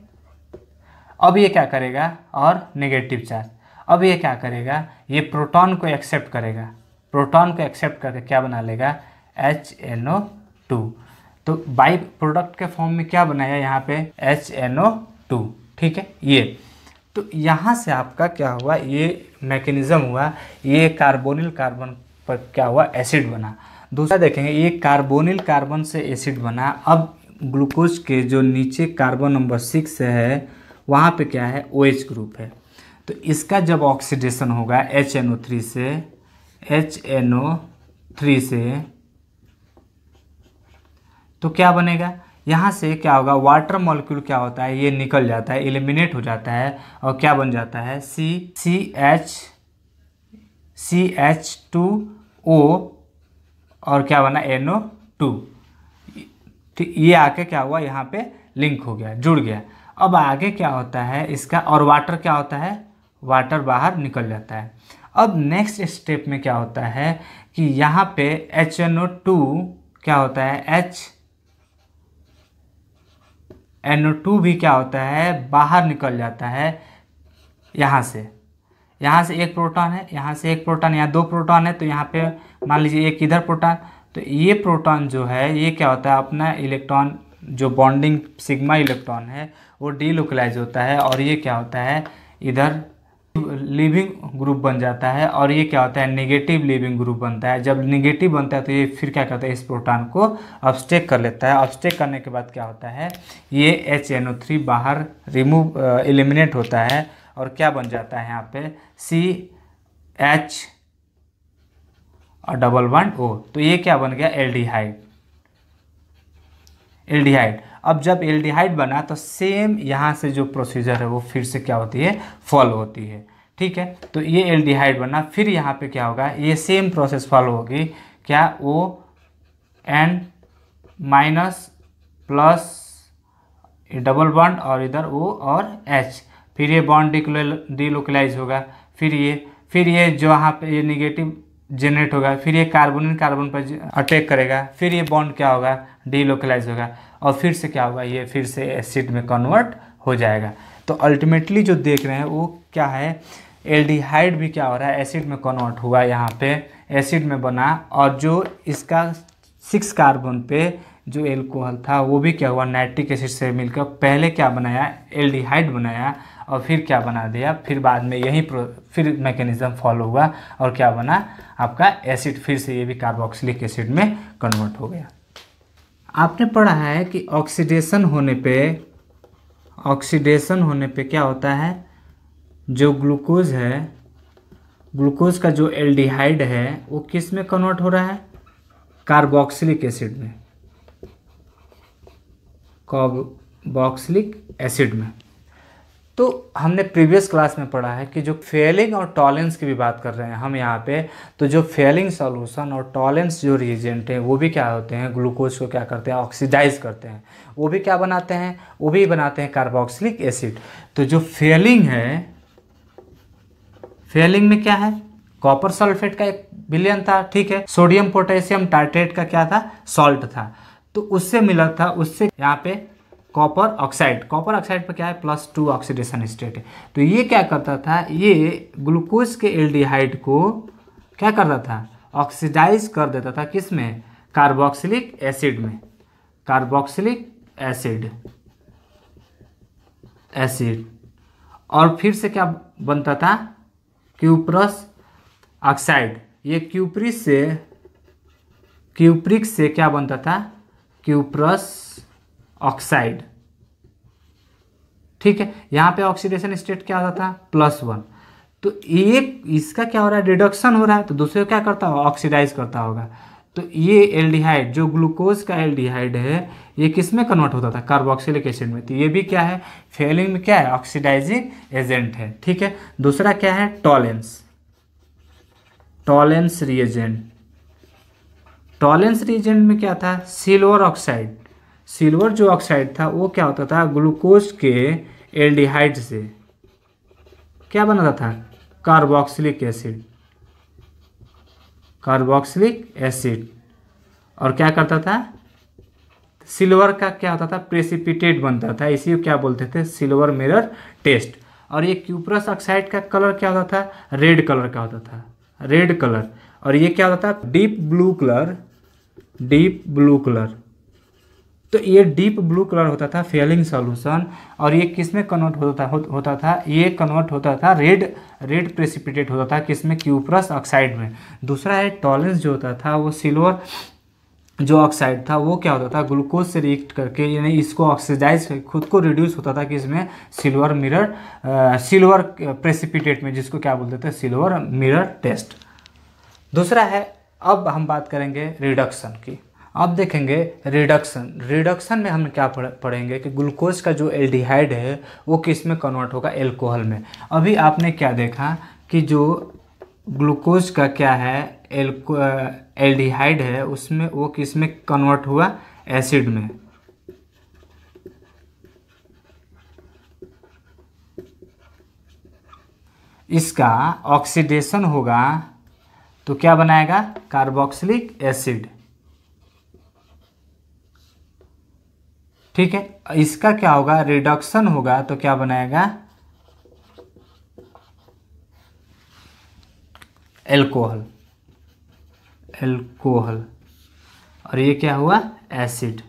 अब ये क्या करेगा, और नेगेटिव चार्ज, अब ये क्या करेगा, ये प्रोटॉन को एक्सेप्ट करेगा, प्रोटॉन को एक्सेप्ट करके क्या बना लेगा HNO2। तो बाई प्रोडक्ट के फॉर्म में क्या बनाया यहाँ पे HNO2, ठीक है। ये तो यहाँ से आपका क्या हुआ, ये मैकेनिज्म हुआ, ये कार्बोनिल कार्बन पर क्या हुआ एसिड बना। दूसरा देखेंगे, ये कार्बोनिल कार्बन से एसिड बना। अब ग्लूकोज के जो नीचे कार्बन नंबर 6 है वहाँ पे क्या है OH ग्रुप है, तो इसका जब ऑक्सीडेशन होगा HNO3 से तो क्या बनेगा, यहाँ से क्या होगा, वाटर मॉलिक्यूल क्या होता है, ये निकल जाता है, एलिमिनेट हो जाता है, और क्या बन जाता है CH2O, और क्या बना NO2। ये आके क्या हुआ, यहाँ पे लिंक हो गया, जुड़ गया। अब आगे क्या होता है इसका, और वाटर क्या होता है, वाटर बाहर निकल जाता है। अब नेक्स्ट स्टेप में क्या होता है कि यहाँ पे HNO2 क्या होता है, NO2 भी क्या होता है, बाहर निकल जाता है। यहाँ से एक प्रोटॉन है, यहाँ से एक प्रोटॉन, यहाँ 2 प्रोटॉन है, तो यहाँ पे मान लीजिए एक इधर प्रोटॉन, तो ये प्रोटॉन जो है ये क्या होता है, अपना इलेक्ट्रॉन जो बॉन्डिंग सिग्मा इलेक्ट्रॉन है वो डीलोकलाइज होता है, और ये क्या होता है इधर लीविंग ग्रुप बन जाता है, और ये क्या होता है नेगेटिव लीविंग ग्रुप बनता है। जब नेगेटिव बनता है तो ये फिर क्या करता है, इस प्रोटॉन को अब्स्टेक कर लेता है। अब्स्टेक करने के बाद क्या होता है, ये HNO3 बाहर एलिमिनेट होता है, और क्या बन जाता है यहाँ पे CH और डबल बॉन्ड O, तो ये क्या बन गया एल्डिहाइड। अब जब एल्डिहाइड बना तो सेम यहाँ से जो प्रोसीजर है वो फिर से क्या होती है, फॉलो होती है, ठीक है। तो ये एल्डिहाइड बना, फिर यहाँ पे क्या होगा, ये सेम प्रोसेस फॉलो होगी, क्या ON- प्लस डबल बॉन्ड और इधर O और H, फिर ये बॉन्ड डीलोकलाइज होगा, फिर ये जो यहाँ पे ये नेगेटिव जनरेट होगा, फिर ये कार्बोनिल कार्बन पर अटैक करेगा, फिर ये बॉन्ड क्या होगा डीलोकलाइज होगा, और फिर से क्या होगा, ये फिर से एसिड में कन्वर्ट हो जाएगा। तो अल्टीमेटली जो देख रहे हैं वो क्या है, एल्डिहाइड भी क्या हो रहा है एसिड में कन्वर्ट हुआ, यहाँ पे एसिड में बना, और जो इसका 6 कार्बन पे जो एल्कोहल था वो भी क्या हुआ नाइट्रिक एसिड से मिलकर पहले क्या बनाया एल्डिहाइड बनाया, और फिर क्या बना दिया, फिर बाद में यही फिर मैकेनिज्म फॉलो हुआ, और क्या बना आपका एसिड, फिर से ये भी कार्बोक्सिलिक एसिड में कन्वर्ट हो गया। आपने पढ़ा है कि ऑक्सीडेशन होने पे क्या होता है, जो ग्लूकोज है, ग्लूकोज का जो एल्डिहाइड है वो किस में कन्वर्ट हो रहा है, कार्बोक्सिलिक एसिड में, कार्बोक्सिलिक एसिड में। तो हमने प्रीवियस क्लास में पढ़ा है कि जो फेलिंग और टॉलेंस की भी बात कर रहे हैं हम यहाँ पे, तो जो फेलिंग सॉल्यूशन और टॉलेंस जो रिएजेंट हैं वो भी क्या होते हैं, ग्लूकोज को क्या करते हैं ऑक्सीडाइज करते हैं, वो भी क्या बनाते हैं, वो भी बनाते हैं कार्बोक्सिलिक एसिड। तो जो फेलिंग है, फेलिंग में क्या है, कॉपर सल्फेट का एक विलयन था, ठीक है, सोडियम पोटेशियम टार्ट्रेट का क्या था, सॉल्ट था। तो उससे मिला था, उससे यहाँ पे कॉपर ऑक्साइड पर क्या है +2 ऑक्सीडेशन स्टेट है। तो ये क्या करता था, ये ग्लूकोज के एल्डिहाइड को क्या करता था, ऑक्सीडाइज कर देता था, किस में, कार्बोक्सिलिक एसिड में, कार्बोक्सिलिक एसिड। और फिर से क्या बनता था, क्यूप्रस ऑक्साइड। ये क्यूप्रिक से क्या बनता था, क्यूप्रस ऑक्साइड। ठीक है, यहाँ पे ऑक्सीडेशन स्टेट क्या होता था, +1। तो एक इसका क्या हो रहा है, रिडक्शन हो रहा है, तो दूसरे को क्या करता होगा, ऑक्सीडाइज करता होगा। तो ये एल्डिहाइड जो ग्लूकोज का एल्डिहाइड है, ये किस में कन्वर्ट होता था, कार्बोक्सिलिक एसिड में। तो ये भी क्या है, फेलिंग में क्या है, ऑक्सीडाइजिंग एजेंट है। ठीक है, दूसरा क्या है, टॉलेंस रिएजेंट। टॉलेंस रिएजेंट में क्या था, सिल्वर ऑक्साइड। सिल्वर जो ऑक्साइड था वो क्या होता था, ग्लूकोज के एल्डिहाइड से क्या बनाता था, कार्बोक्सिलिक एसिड। और क्या करता था, सिल्वर का क्या होता था, प्रेसिपिटेट बनता था, इसी को क्या बोलते थे, सिल्वर मिरर टेस्ट। और ये क्यूप्रस ऑक्साइड का कलर क्या होता था, रेड कलर का होता था, रेड कलर। और ये क्या होता था, डीप ब्लू कलर। तो ये डीप ब्लू कलर होता था फेलिंग सॉल्यूशन। और ये किस में कन्वर्ट होता था, ये कन्वर्ट होता था रेड प्रेसिपिटेट होता था, किसमें, क्यूप्रस ऑक्साइड में। दूसरा है टॉलेंस जो होता था, वो सिल्वर जो ऑक्साइड था वो क्या होता था, ग्लूकोज से रिएक्ट करके यानी इसको ऑक्सीडाइज खुद को रिड्यूस होता था, किसमें, सिल्वर प्रेसिपिटेट में, जिसको क्या बोलते थे, सिल्वर मिरर टेस्ट। दूसरा है, अब हम बात करेंगे रिडक्शन की। अब देखेंगे रिडक्शन में हम क्या पढ़ेंगे कि ग्लूकोज का जो एल्डिहाइड है वो किस में कन्वर्ट होगा, एल्कोहल में। अभी आपने क्या देखा कि जो ग्लूकोज का क्या है, एल्डिहाइड है, उसमें वो किस में कन्वर्ट हुआ, एसिड में। इसका ऑक्सीडेशन होगा तो क्या बनाएगा, कार्बोक्सिलिक एसिड। ठीक है, इसका क्या होगा, रिडक्शन होगा तो क्या बनाएगा, एल्कोहल। और ये क्या हुआ, एसिड,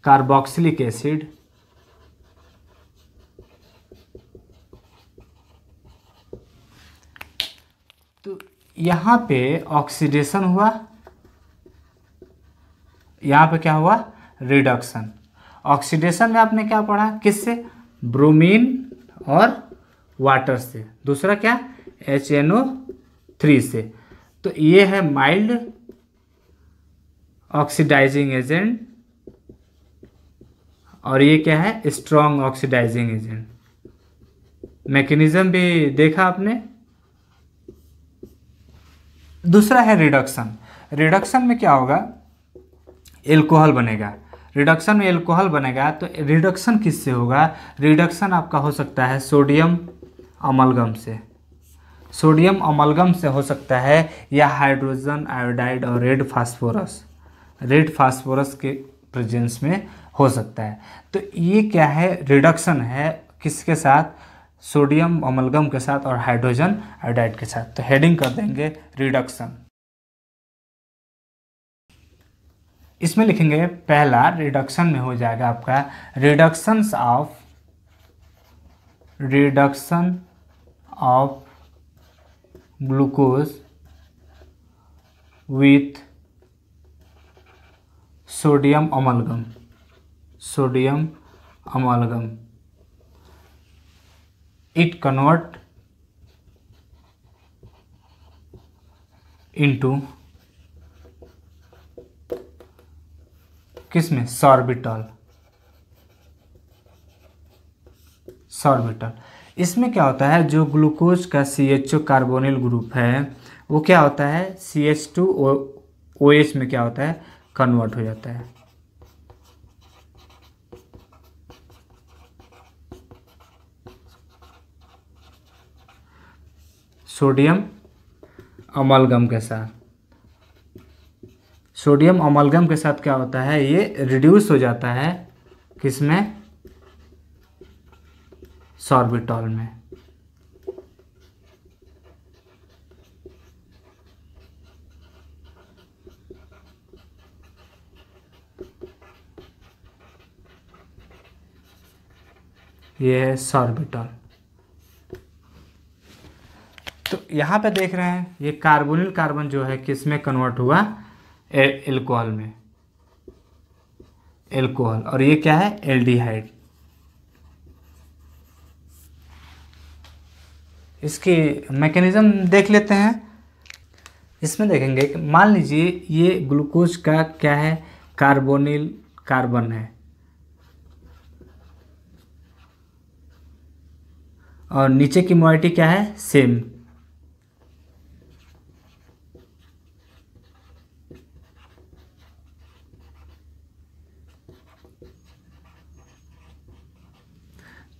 कार्बोक्सिलिक एसिड। तो यहाँ पे ऑक्सीडेशन हुआ, यहाँ पे क्या हुआ, रिडक्शन। ऑक्सीडेशन में आपने क्या पढ़ा, किससे, ब्रोमीन और वाटर से। दूसरा क्या, HNO3 से। तो ये है माइल्ड ऑक्सीडाइजिंग एजेंट और ये क्या है, स्ट्रॉन्ग ऑक्सीडाइजिंग एजेंट। मैकेनिज्म भी देखा आपने। दूसरा है रिडक्शन में क्या होगा, एल्कोहल बनेगा। रिडक्शन में एल्कोहल बनेगा तो रिडक्शन किससे होगा, रिडक्शन आपका हो सकता है सोडियम अमलगम से, हो सकता है, या हाइड्रोजन आयोडाइड और रेड फास्फोरस के प्रेजेंस में हो सकता है। तो ये क्या है, रिडक्शन है, किसके साथ, सोडियम अमलगम के साथ और हाइड्रोजन आयोडाइड के साथ। तो हेडिंग कर देंगे रिडक्शन। इसमें लिखेंगे पहला, रिडक्शन में हो जाएगा आपका reduction of glucose with sodium amalgam. It convert into किसमें, सॉर्बिटॉल। इसमें क्या होता है, जो ग्लूकोज का CHO कार्बोनिल ग्रुप है वो क्या होता है, CH2OH में क्या होता है, कन्वर्ट हो जाता है। सोडियम अमलगम के साथ सोडियम अमलगम के साथ क्या होता है, ये रिड्यूस हो जाता है किसमें, सॉर्बिटॉल में। ये है सॉर्बिटॉल। तो यहाँ पे देख रहे हैं ये कार्बोनिल कार्बन जो है किस में कन्वर्ट हुआ, एल्कोहल में, एल्कोहल। और ये क्या है, एल्डिहाइड। इसकी मैकेनिज्म देख लेते हैं। इसमें देखेंगे कि मान लीजिए ये ग्लूकोज का क्या है, कार्बोनिल कार्बन है और नीचे की मोइटी क्या है, सेम।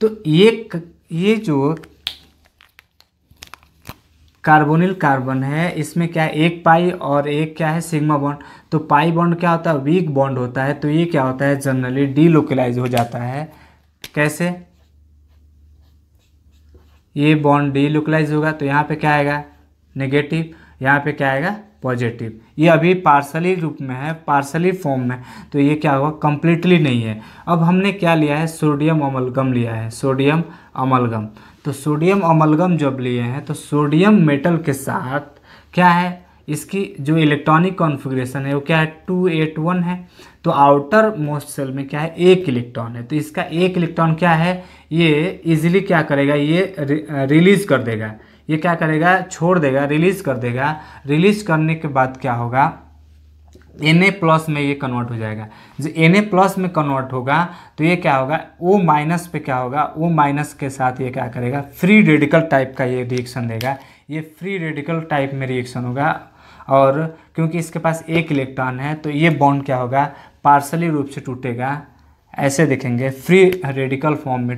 तो ये जो कार्बोनिल कार्बन है इसमें क्या है, एक पाई और एक क्या है, सिग्मा बॉन्ड। तो पाई बॉन्ड क्या होता है, वीक बॉन्ड होता है। तो ये क्या होता है, जनरली डीलोकलाइज हो जाता है। कैसे, ये बॉन्ड डीलोकलाइज होगा तो यहाँ पे क्या आएगा, नेगेटिव, यहाँ पे क्या आएगा, पॉजिटिव। ये अभी पार्सली रूप में है, पार्सली फॉर्म में, तो ये क्या होगा, कंप्लीटली नहीं है। अब हमने क्या लिया है, सोडियम अमलगम लिया है, सोडियम अमलगम। तो सोडियम अमलगम जब लिए हैं तो सोडियम मेटल के साथ क्या है, इसकी जो इलेक्ट्रॉनिक कॉन्फ़िगरेशन है वो क्या है, 281 है। तो आउटर मोस्ट सेल में क्या है, एक इलेक्ट्रॉन है। तो इसका एक इलेक्ट्रॉन क्या है, ये इजीली क्या करेगा, ये रिलीज कर देगा। ये क्या करेगा, छोड़ देगा, रिलीज कर देगा। रिलीज करने के बाद क्या होगा, Na+ में ये कन्वर्ट हो जाएगा। जो Na+ में कन्वर्ट होगा तो ये क्या होगा, O- पे क्या होगा, O- के साथ ये क्या करेगा, फ्री रेडिकल टाइप का ये रिएक्शन देगा। ये फ्री रेडिकल टाइप में रिएक्शन होगा। और क्योंकि इसके पास एक इलेक्ट्रॉन है तो ये बॉन्ड क्या होगा, पार्सली रूप से टूटेगा। ऐसे देखेंगे, फ्री रेडिकल फॉर्म में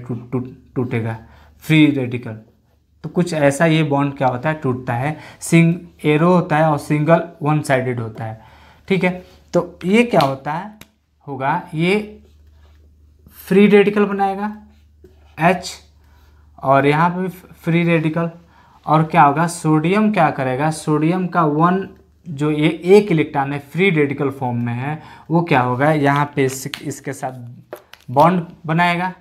टूटेगा, फ्री रेडिकल। तो कुछ ऐसा ये बॉन्ड क्या होता है, टूटता है। एरो होता है और सिंगल वन साइडेड होता है, ठीक है। तो ये क्या होता है, होगा ये फ्री रेडिकल बनाएगा H, और यहाँ पे भी फ्री रेडिकल। और क्या होगा, सोडियम क्या करेगा, सोडियम का वन जो ये एक इलेक्ट्रॉन है फ्री रेडिकल फॉर्म में है, वो क्या होगा, यहाँ पे इसके साथ बॉन्ड बनाएगा।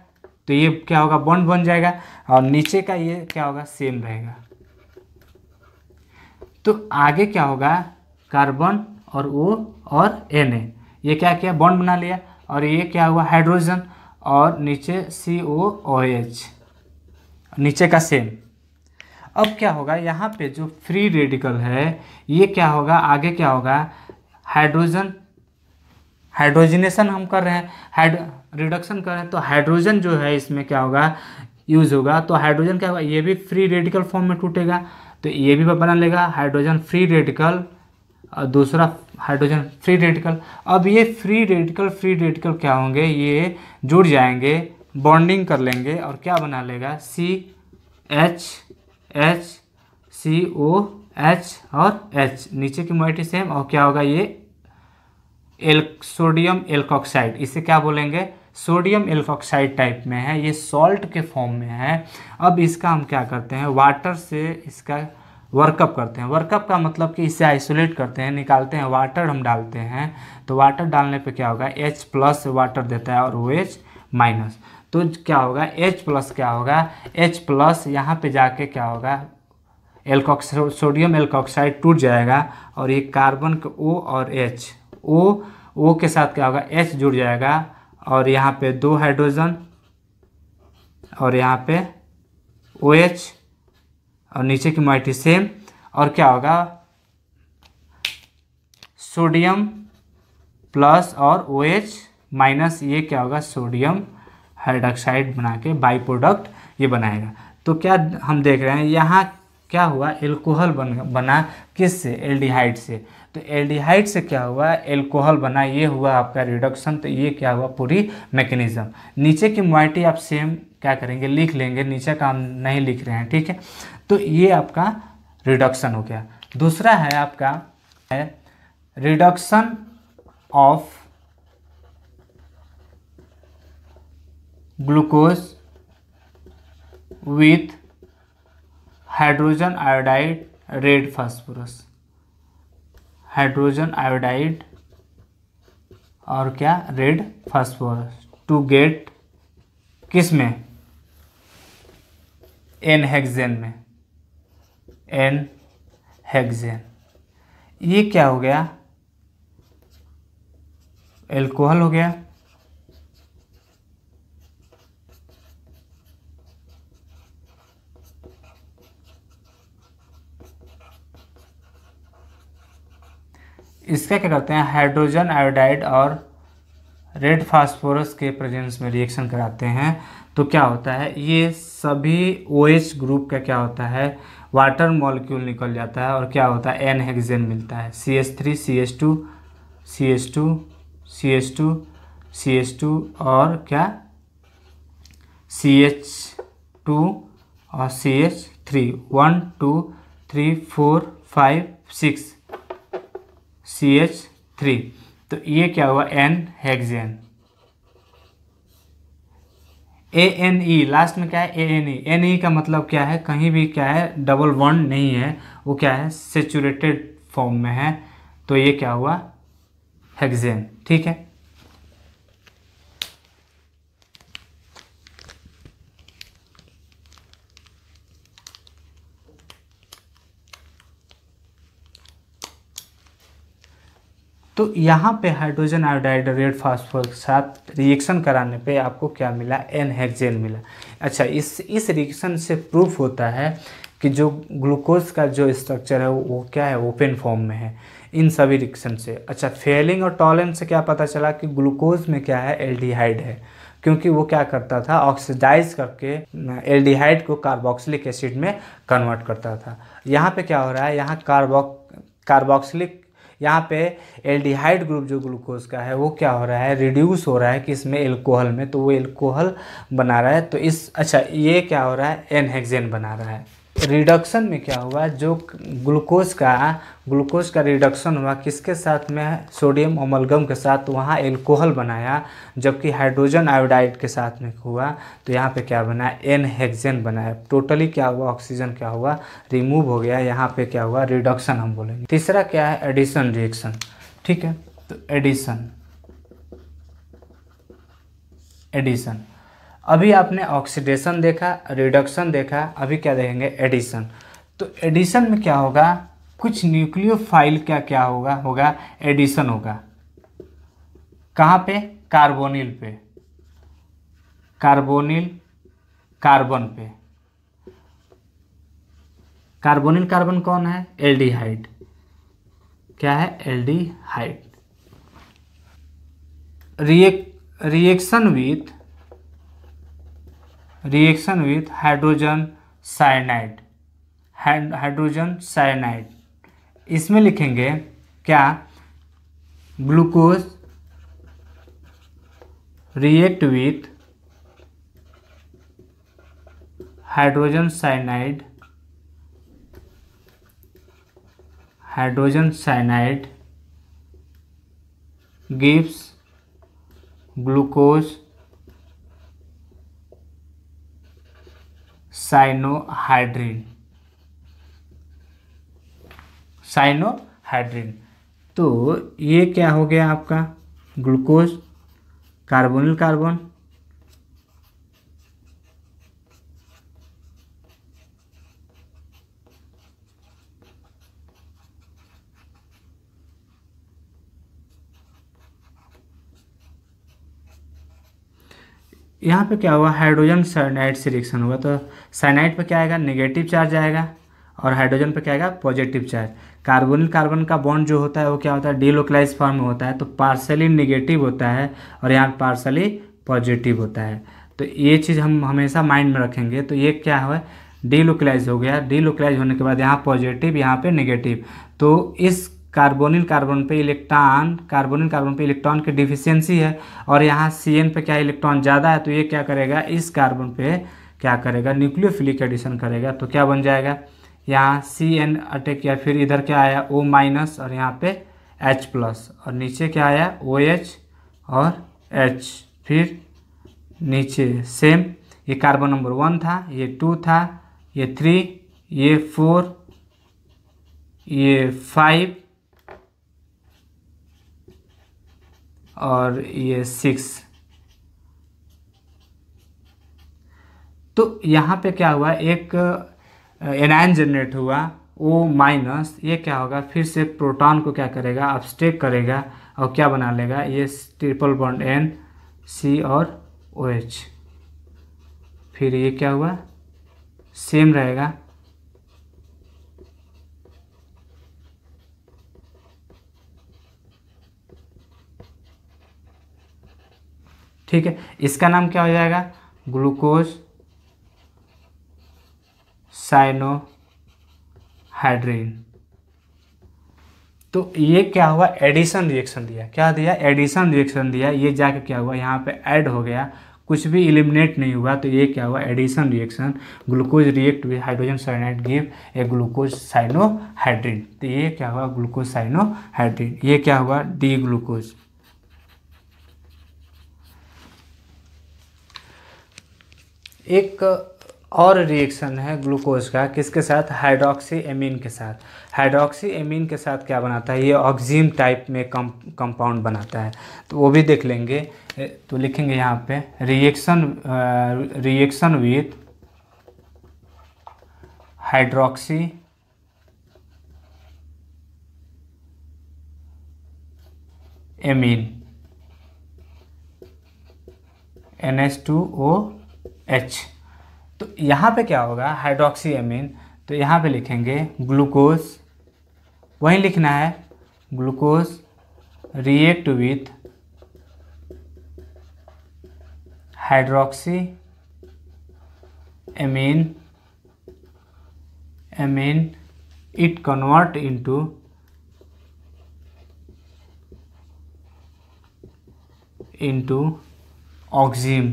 तो ये क्या होगा, बॉन्ड बन जाएगा। और नीचे का ये क्या होगा, सेम रहेगा। तो आगे क्या होगा, कार्बन और O और Na, ये क्या किया, बॉन्ड बना लिया। और ये क्या हुआ, हाइड्रोजन, और नीचे COOH, नीचे का सेम। अब क्या होगा, यहाँ पे जो फ्री रेडिकल है ये क्या होगा, आगे क्या होगा, हाइड्रोजन, हाइड्रोजनेशन हम कर रहे हैं, रिडक्शन कर रहे हैं। तो हाइड्रोजन जो है इसमें क्या होगा, यूज़ होगा। तो हाइड्रोजन क्या होगा, ये भी फ्री रेडिकल फॉर्म में टूटेगा। तो ये भी बना लेगा हाइड्रोजन फ्री रेडिकल, और दूसरा हाइड्रोजन फ्री रेडिकल। अब ये फ्री रेडिकल क्या होंगे, ये जुड़ जाएंगे, बॉन्डिंग कर लेंगे और क्या बना लेगा, CH COH और H, नीचे की मोइटी सेम। और क्या होगा, ये सोडियम एल्कोक्साइड, इसे क्या बोलेंगे, सोडियम एल्कोक्साइड टाइप में है, ये सॉल्ट के फॉर्म में है। अब इसका हम क्या करते हैं, वाटर से इसका वर्कअप करते हैं। वर्कअप का मतलब कि इसे आइसोलेट करते हैं, निकालते हैं, वाटर हम डालते हैं। तो वाटर डालने पे क्या होगा, H+ वाटर देता है और OH-। तो क्या होगा, H+ क्या होगा, H+ यहाँ पे जाके क्या होगा, सोडियम एल्कोक्साइड टूट जाएगा। और ये कार्बन का O और H, O के साथ क्या होगा, H जुड़ जाएगा। और यहाँ पे 2 हाइड्रोजन और यहाँ पे OH, और नीचे की मोइटी सेम। और क्या होगा, सोडियम प्लस और OH-, ये क्या होगा, सोडियम हाइड्रोक्साइड बना के बाई प्रोडक्ट ये बनाएगा। तो क्या हम देख रहे हैं, यहाँ क्या हुआ, एल्कोहल बना किससे, एल्डिहाइड से। तो एल्डिहाइड से क्या हुआ, एल्कोहल बना, ये हुआ आपका रिडक्शन। तो ये क्या हुआ, पूरी मैकेनिज्म। नीचे की मोइटी आप सेम क्या करेंगे, लिख लेंगे, नीचे का हम नहीं लिख रहे हैं, ठीक है। तो ये आपका रिडक्शन हो गया। दूसरा है आपका है reduction of glucose with hydrogen iodide red phosphorus, hydrogen iodide और क्या रेड फास्फोरस टू गेट किस में, एन हेक्सेन में, एन हेक्सेन। ये क्या हो गया, एल्कोहल हो गया। इसका क्या करते हैं, हाइड्रोजन आयोडाइड और रेड फास्फोरस के प्रेजेंस में रिएक्शन कराते हैं तो क्या होता है, ये सभी OH ग्रुप का क्या होता है, वाटर मॉलिक्यूल निकल जाता है और क्या होता है, एन हेक्सेन मिलता है, CH3 CH2 CH2 CH2 CH2 और क्या CH2 और CH3 1 2 3 4 5 6 CH3। तो ये क्या हुआ, एन हेक्सेन। ANE लास्ट में क्या है, ANE का मतलब क्या है, कहीं भी क्या है डबल बॉन्ड नहीं है, वो क्या है सेचुरेटेड फॉर्म में है, तो ये क्या हुआ हेक्सेन। ठीक है, तो यहाँ पे हाइड्रोजन आयोडाइड रेड फास्फोरस के साथ रिएक्शन कराने पे आपको क्या मिला, एन हेक्सेन मिला। अच्छा, इस रिएक्शन से प्रूफ होता है कि जो ग्लूकोज का जो स्ट्रक्चर है वो क्या है, ओपन फॉर्म में है इन सभी रिएक्शन से। अच्छा, फेलिंग और टॉलेंस से क्या पता चला कि ग्लूकोज में क्या है, एल्डिहाइड है, क्योंकि वो क्या करता था, ऑक्सीडाइज करके एल्डिहाइड को कार्बोक्सिलिक एसिड में कन्वर्ट करता था। यहाँ पे क्या हो रहा है, यहाँ कार्बोक्सिलिक, यहाँ पे एल्डिहाइड ग्रुप जो ग्लूकोज का है वो क्या हो रहा है, रिड्यूस हो रहा है कि इसमें एल्कोहल में, तो वो एल्कोहल बना रहा है। तो इस अच्छा ये क्या हो रहा है, एन हेक्सेन बना रहा है। रिडक्शन में क्या हुआ, जो ग्लूकोज का रिडक्शन हुआ किसके साथ में, सोडियम अमलगम के साथ, तो वहाँ एल्कोहल बनाया, जबकि हाइड्रोजन आयोडाइड के साथ में हुआ तो यहाँ पे क्या बना, एन हेक्सेन बनाया। टोटली क्या हुआ, ऑक्सीजन क्या हुआ, रिमूव हो गया। यहाँ पे क्या हुआ, रिडक्शन हम बोलेंगे। तीसरा क्या है, एडिशन रिएक्शन। ठीक है, तो एडिशन अभी आपने ऑक्सीडेशन देखा, रिडक्शन देखा, अभी क्या देखेंगे, एडिशन। तो एडिशन में क्या होगा, कुछ न्यूक्लियोफाइल क्या होगा एडिशन होगा। कहाँ पे, कार्बोनिल पे, कार्बोनिल कार्बन पे। कार्बोनिल कार्बन कौन है, एल्डिहाइड। क्या है, aldehyde. Reaction with hydrogen cyanide, hydrogen cyanide, इसमें लिखेंगे क्या, glucose react with hydrogen cyanide, gives glucose cyanohydrin. तो ये क्या हो गया आपका, ग्लूकोज कार्बोनिल कार्बन, यहाँ पे क्या हुआ, हाइड्रोजन साइनाइड से रिएक्शन हुआ, तो साइनाइड पे क्या आएगा, नेगेटिव चार्ज आएगा, और हाइड्रोजन पे क्या आएगा, पॉजिटिव चार्ज। कार्बोनिल कार्बन का बॉन्ड जो होता है वो क्या होता है, डीलोकलाइज फॉर्म में होता है, तो पार्सली नेगेटिव होता है और यहाँ पार्सली पॉजिटिव होता है। तो ये चीज़ हम हमेशा माइंड में रखेंगे। तो ये क्या हुआ, डीलोकलाइज हो गया, डीलोकलाइज होने के बाद यहाँ पॉजिटिव, यहाँ पे नेगेटिव। तो इस कार्बोनिल कार्बन पे इलेक्ट्रॉन की डिफिशियंसी है और यहाँ CN पे क्या इलेक्ट्रॉन ज़्यादा है, तो ये क्या करेगा, इस कार्बन पे क्या करेगा, न्यूक्लियोफिलिक एडिशन करेगा। तो क्या बन जाएगा, यहाँ CN अटैक किया, फिर इधर क्या आया O- और यहाँ पे H+, और नीचे क्या आया OH और H, फिर नीचे सेम, ये कार्बन नंबर 1 था, ये 2 था, ये 3, ये 4, ये 5 और ये 6। तो यहाँ पे क्या हुआ, एक एनायन जनरेट हुआ O-, ये क्या होगा, फिर से प्रोटॉन को क्या करेगा, अपस्टेक करेगा और क्या बना लेगा, ये ट्रिपल बॉन्ड N, C और OH। फिर ये क्या हुआ, सेम रहेगा, ठीक है। इसका नाम क्या हो जाएगा, ग्लूकोज साइनोहाइड्रिन। तो ये क्या हुआ, एडिशन रिएक्शन दिया, क्या दिया, एडिशन रिएक्शन दिया, ये जाके क्या हुआ, यहाँ पे ऐड हो गया, कुछ भी एलिमिनेट नहीं हुआ, तो ये क्या हुआ, addition reaction, glucose react with hydrogen cyanide give a glucose cyanohydrin. तो ये क्या हुआ, ग्लूकोज साइनोहाइड्रिन। ये क्या हुआ, डी ग्लूकोज। एक और रिएक्शन है ग्लूकोज का, किसके साथ, हाइड्रोक्सी एमीन के साथ। हाइड्रोक्सी एमीन के साथ क्या बनाता है, ये ऑक्सीम टाइप में कंपाउंड बनाता है, तो वो भी देख लेंगे। तो लिखेंगे यहाँ पे reaction with hydroxy amine NH2OH। तो यहाँ पे क्या होगा, हाइड्रोक्सी एमीन, तो यहाँ पे लिखेंगे ग्लूकोज, वहीं लिखना है, glucose react with hydroxy amine, it convert into ऑक्सीम,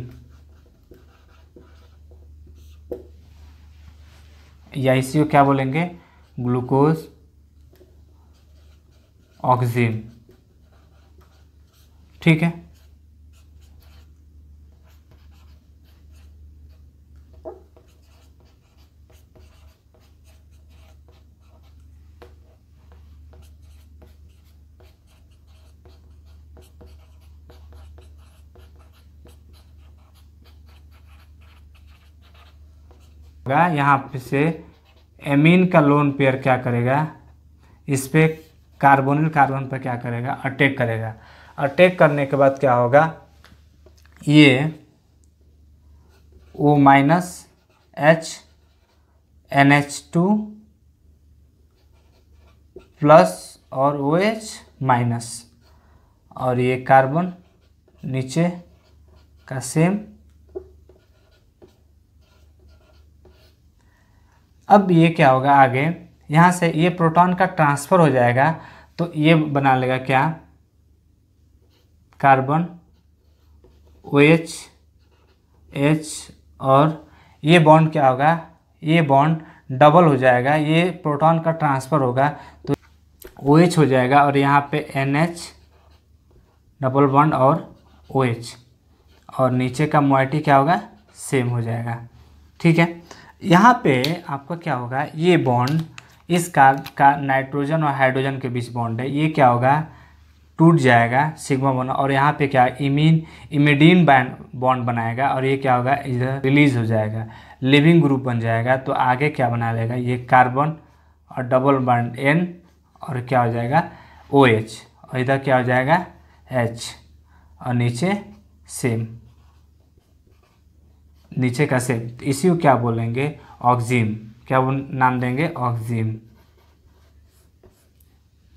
या इसी को क्या बोलेंगे, ग्लूकोज ऑक्सीम, ठीक है। यहाँ पे से एमीन का लोन पेयर क्या करेगा, इस पे कार्बोनिल कार्बन पर क्या करेगा, अटैक करेगा। अटैक करने के बाद क्या होगा, ये O- H NH2 प्लस और OH-, और ये कार्बन नीचे का सेम। अब ये क्या होगा, आगे यहाँ से ये प्रोटॉन का ट्रांसफ़र हो जाएगा, तो ये बना लेगा क्या, कार्बन OH H, और ये बॉन्ड क्या होगा, ये बॉन्ड डबल हो जाएगा, ये प्रोटॉन का ट्रांसफ़र होगा तो OH हो जाएगा, और यहाँ पे NH डबल बॉन्ड और OH, और नीचे का मोइटी क्या होगा, सेम हो जाएगा, ठीक है। यहाँ पे आपका क्या होगा, ये बॉन्ड इस का नाइट्रोजन और हाइड्रोजन के बीच बॉन्ड है, ये क्या होगा, टूट जाएगा सिग्मा बॉन्ड, और यहाँ पे क्या इमिडीन बॉन्ड बनाएगा, और ये क्या होगा, इधर रिलीज हो जाएगा, लिविंग ग्रुप बन जाएगा। तो आगे क्या बना लेगा, ये कार्बन और डबल बॉन्ड N, और क्या हो जाएगा OH, और इधर क्या हो जाएगा H, और नीचे सेम, नीचे का सेम, इसी को क्या बोलेंगे, ऑक्सीम, क्या नाम देंगे, ऑक्सीम।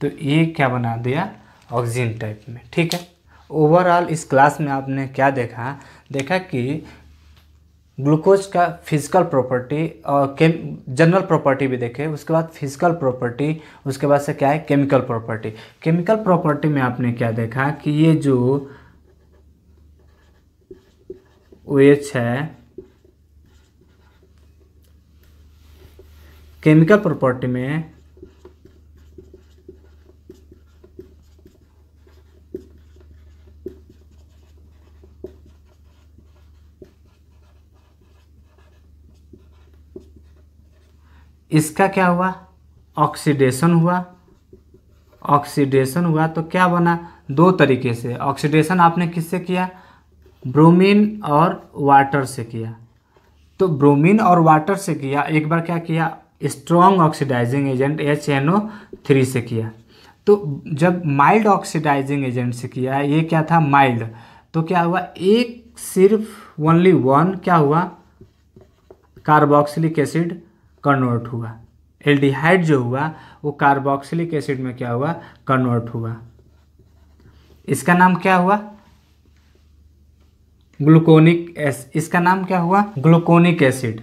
तो ये क्या बना दिया, ऑक्सीन टाइप में, ठीक है। ओवरऑल इस क्लास में आपने क्या देखा कि ग्लूकोज का फिजिकल प्रॉपर्टी और जनरल प्रॉपर्टी भी देखे, उसके बाद फिजिकल प्रॉपर्टी, उसके बाद से क्या है, केमिकल प्रॉपर्टी। केमिकल प्रॉपर्टी में आपने क्या देखा कि ये जो OH है, केमिकल प्रॉपर्टी में इसका क्या हुआ, ऑक्सीडेशन हुआ। ऑक्सीडेशन हुआ तो क्या बना, दो तरीके से ऑक्सीडेशन आपने किससे किया, ब्रोमीन और वाटर से किया। तो ब्रोमीन और वाटर से किया, एक बार क्या किया, स्ट्रॉन्ग ऑक्सीडाइजिंग एजेंट HNO3 से किया। तो जब माइल्ड ऑक्सीडाइजिंग एजेंट से किया, ये क्या था माइल्ड, तो क्या हुआ, एक सिर्फ ओनली वन क्या हुआ, कार्बोक्सिलिक एसिड कन्वर्ट हुआ। एल्डिहाइड जो हुआ वो कार्बोक्सिलिक एसिड में क्या हुआ, कन्वर्ट हुआ। इसका नाम क्या हुआ, ग्लूकोनिक एसिड। इसका नाम क्या हुआ, ग्लूकोनिक एसिड,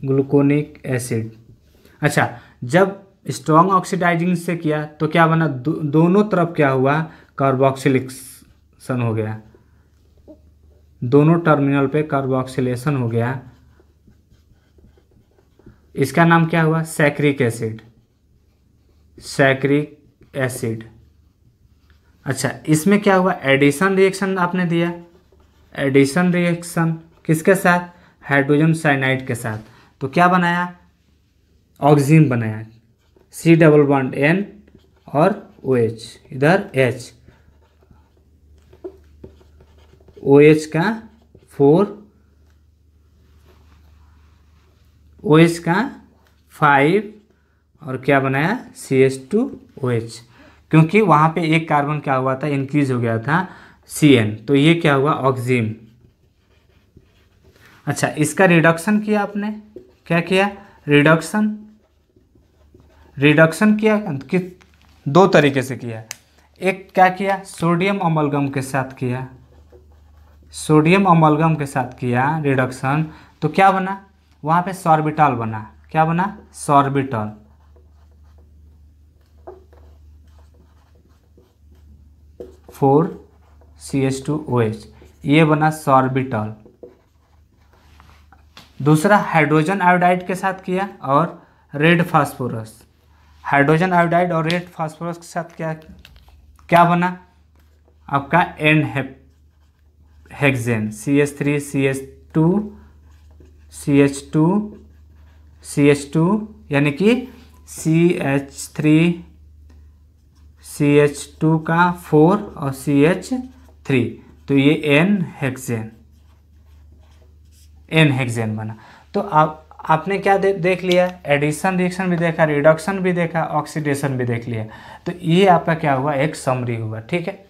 ग्लूकोनिक एसिड। अच्छा, जब स्ट्रॉन्ग ऑक्सीडाइजिंग से किया तो क्या बना, दोनों तरफ क्या हुआ, कार्बोक्सिलेशन हो गया, दोनों टर्मिनल पे कार्बोक्सिलेशन हो गया। इसका नाम क्या हुआ, सैक्रिक एसिड, सैक्रिक एसिड। अच्छा, इसमें क्या हुआ, एडिशन रिएक्शन आपने दिया, एडिशन रिएक्शन किसके साथ, हाइड्रोजन साइनाइड के साथ। तो क्या बनाया, ऑक्सीजन बनाया, C डबल बॉन्ड N और OH, इधर H, OH का 4, OH का 5 और क्या बनाया, CH2OH, क्योंकि वहाँ पे एक कार्बन क्या हुआ था, इंक्रीज हो गया था CN, तो ये क्या हुआ, ऑक्सीजन। अच्छा, इसका रिडक्शन किया आपने, क्या किया, रिडक्शन। रिडक्शन किया कि दो तरीके से किया, एक क्या किया, सोडियम अमलगम के साथ किया, सोडियम अमलगम के साथ किया रिडक्शन, तो क्या बना, वहाँ पे सॉर्बिटॉल बना, क्या बना, सॉर्बिटॉल। फोर CH2OH, ये बना सॉर्बिटॉल। दूसरा हाइड्रोजन आयोडाइड के साथ किया और रेड फास्फोरस, हाइड्रोजन आयोडाइड और रेड फास्फोरस के साथ क्या क्या बना आपका, एन हेक्सेन, CH3 CH2 यानी कि CH3 का 4 और CH3, तो ये एन हेक्सेन बना। तो आपने क्या देख लिया, एडिशन रिएक्शन भी देखा, रिडक्शन भी देखा, ऑक्सीडेशन भी देख लिया। तो ये आपका क्या हुआ, एक समरी हुआ, ठीक है।